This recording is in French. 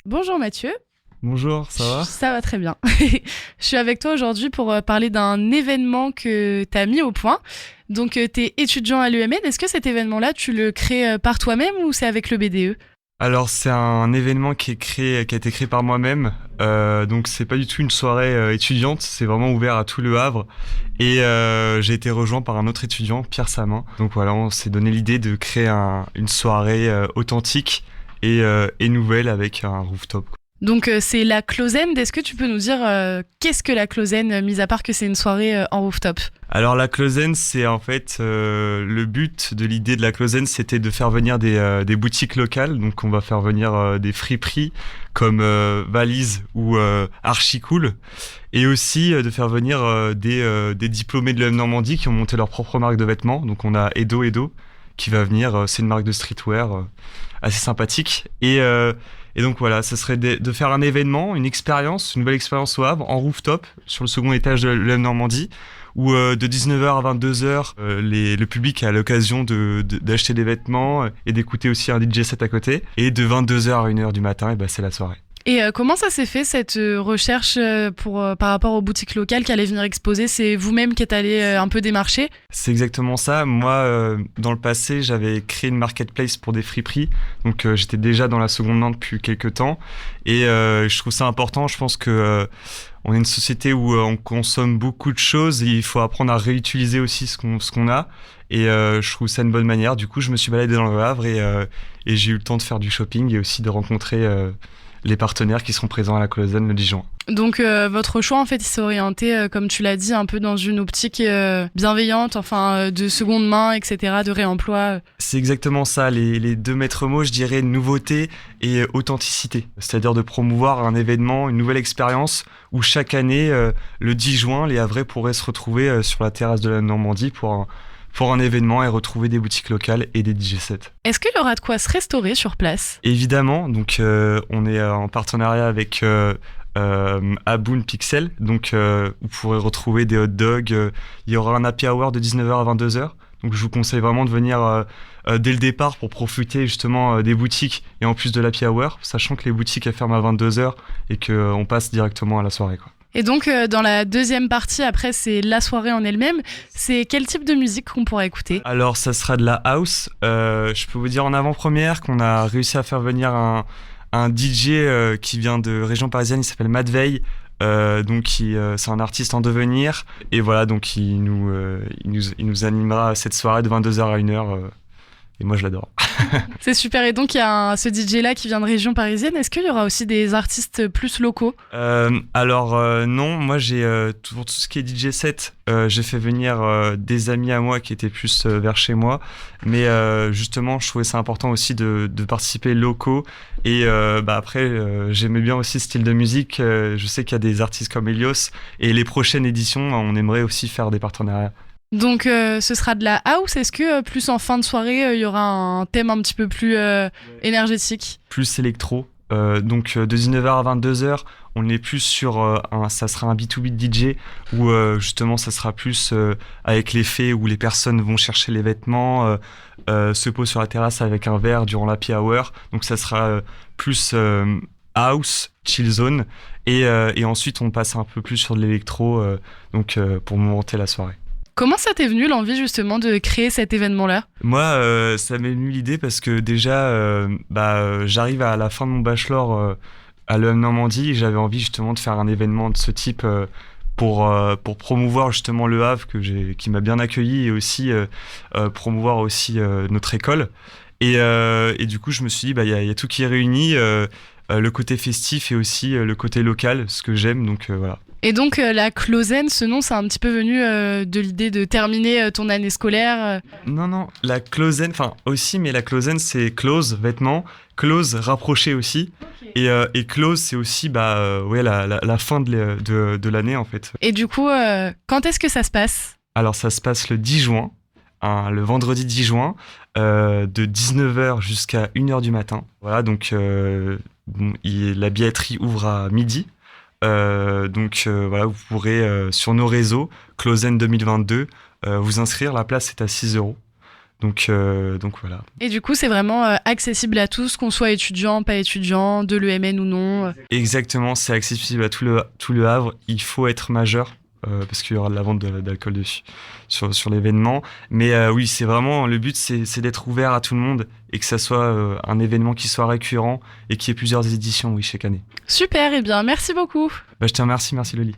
Bonjour Mathieu. Bonjour, ça va? Ça va très bien. Je suis avec toi aujourd'hui pour parler d'un événement que tu as mis au point. Donc, tu es étudiant à l'UMN. Est-ce que cet événement-là, tu le crées par toi-même ou c'est avec le BDE? Alors c'est un événement qui a été créé par moi-même. Donc c'est pas du tout une soirée étudiante, c'est vraiment ouvert à tout le Havre. Et j'ai été rejoint par un autre étudiant, Pierre Samin. Donc voilà, on s'est donné l'idée de créer une soirée authentique et nouvelle avec un rooftop. Donc, c'est la Closend. Est-ce que tu peux nous dire qu'est-ce que la Closend, mis à part que c'est une soirée en rooftop? Alors la Closen, c'est en fait le but de l'idée de la Closen, c'était de faire venir des boutiques locales. Donc on va faire venir des friperies comme Valise ou Archicool, et aussi de faire venir des diplômés de l'EM Normandie qui ont monté leur propre marque de vêtements. Donc on a Edo qui va venir, c'est une marque de streetwear assez sympathique. Et donc voilà, ce serait de faire un événement, une expérience, une nouvelle expérience au Havre, en rooftop, sur le second étage de l'EM Normandie, où de 19h à 22h, le public a l'occasion d'acheter des vêtements et d'écouter aussi un DJ set à côté. Et de 22h à 1h du matin, et ben c'est la soirée. Et comment ça s'est fait cette recherche par rapport aux boutiques locales qui allaient venir exposer? C'est vous-même qui êtes allé un peu démarcher? C'est exactement ça. Moi, dans le passé, j'avais créé une marketplace pour des friperies. Donc j'étais déjà dans la seconde main depuis quelques temps. Et je trouve ça important. Je pense que on est une société où on consomme beaucoup de choses et il faut apprendre à réutiliser aussi ce qu'on a. Et je trouve ça une bonne manière. Du coup, je me suis baladé dans le Havre et j'ai eu le temps de faire du shopping et aussi de rencontrer les partenaires qui seront présents à la Closen le 10 juin. Donc votre choix en fait il s'est orienté comme tu l'as dit un peu dans une optique bienveillante, enfin de seconde main, etc., de réemploi. C'est exactement ça, les deux maîtres mots, je dirais nouveauté et authenticité. C'est-à-dire de promouvoir un événement, une nouvelle expérience où chaque année, le 10 juin, les Havrais pourraient se retrouver sur la terrasse de la Normandie pour un événement et retrouver des boutiques locales et des DJ sets. Est-ce qu'il y aura de quoi se restaurer sur place? Évidemment, donc on est en partenariat avec Aboun Pixel, donc vous pourrez retrouver des hot dogs. Il y aura un happy hour de 19h à 22h. Donc je vous conseille vraiment de venir dès le départ pour profiter justement des boutiques et en plus de l'happy hour, sachant que les boutiques elles ferment à 22h et qu'on passe directement à la soirée, quoi. Et donc, dans la deuxième partie, après, c'est la soirée en elle-même. C'est quel type de musique qu'on pourra écouter? Alors, ça sera de la house. Je peux vous dire en avant-première qu'on a réussi à faire venir un DJ qui vient de région parisienne, il s'appelle Matt Veil. C'est un artiste en devenir. Et voilà, donc il nous animera cette soirée de 22h à 1h. Et moi, je l'adore. C'est super. Et donc, il y a ce DJ-là qui vient de région parisienne. Est-ce qu'il y aura aussi des artistes plus locaux? Non, moi, pour tout ce qui est DJ set, j'ai fait venir des amis à moi qui étaient plus vers chez moi. Mais justement, je trouvais ça important aussi de participer locaux. Et après, j'aimais bien aussi ce style de musique. Je sais qu'il y a des artistes comme Elios. Et les prochaines éditions, on aimerait aussi faire des partenariats. Donc ce sera de la house. Est-ce que plus en fin de soirée, il y aura un thème un petit peu plus énergétique? Plus électro. Donc de 19h à 22h, on est plus sur ça sera un B2B DJ où justement ça sera plus avec l'effet où les personnes vont chercher les vêtements, se posent sur la terrasse avec un verre durant l'happy hour. Donc ça sera plus house, chill zone et ensuite on passe un peu plus sur de l'électro pour momenter la soirée. Comment ça t'est venu l'envie justement de créer cet événement-là? Moi, ça m'est venu l'idée parce que déjà, j'arrive à la fin de mon bachelor à l'EM Normandie et j'avais envie justement de faire un événement de ce type pour promouvoir justement le Havre qui m'a bien accueilli et aussi promouvoir aussi notre école. Et du coup, je me suis dit, y a tout qui est réuni, le côté festif et aussi le côté local, ce que j'aime, donc voilà. Et donc la Closen, ce nom, c'est un petit peu venu de l'idée de terminer ton année scolaire. Non, la Closen, enfin aussi, mais la Closen c'est close, vêtements, close, rapproché aussi. Okay. Et close, c'est aussi la fin de l'année en fait. Et du coup, quand est-ce que ça se passe? Alors ça se passe le 10 juin, le vendredi 10 juin, de 19h jusqu'à 1h du matin. Voilà, donc la billetterie ouvre à midi. Vous pourrez sur nos réseaux Closen 2022 vous inscrire. La place est à 6 euros. Donc voilà. Et du coup, c'est vraiment accessible à tous, qu'on soit étudiant, pas étudiant, de l'EMN ou non. Exactement, c'est accessible à tout le Havre. Il faut être majeur. Parce qu'il y aura de la vente d'alcool dessus sur l'événement. Mais oui, c'est vraiment le but, c'est d'être ouvert à tout le monde et que ça soit un événement qui soit récurrent et qu'il y ait plusieurs éditions, oui, chaque année. Super, et bien merci beaucoup. Je te remercie, merci Loli.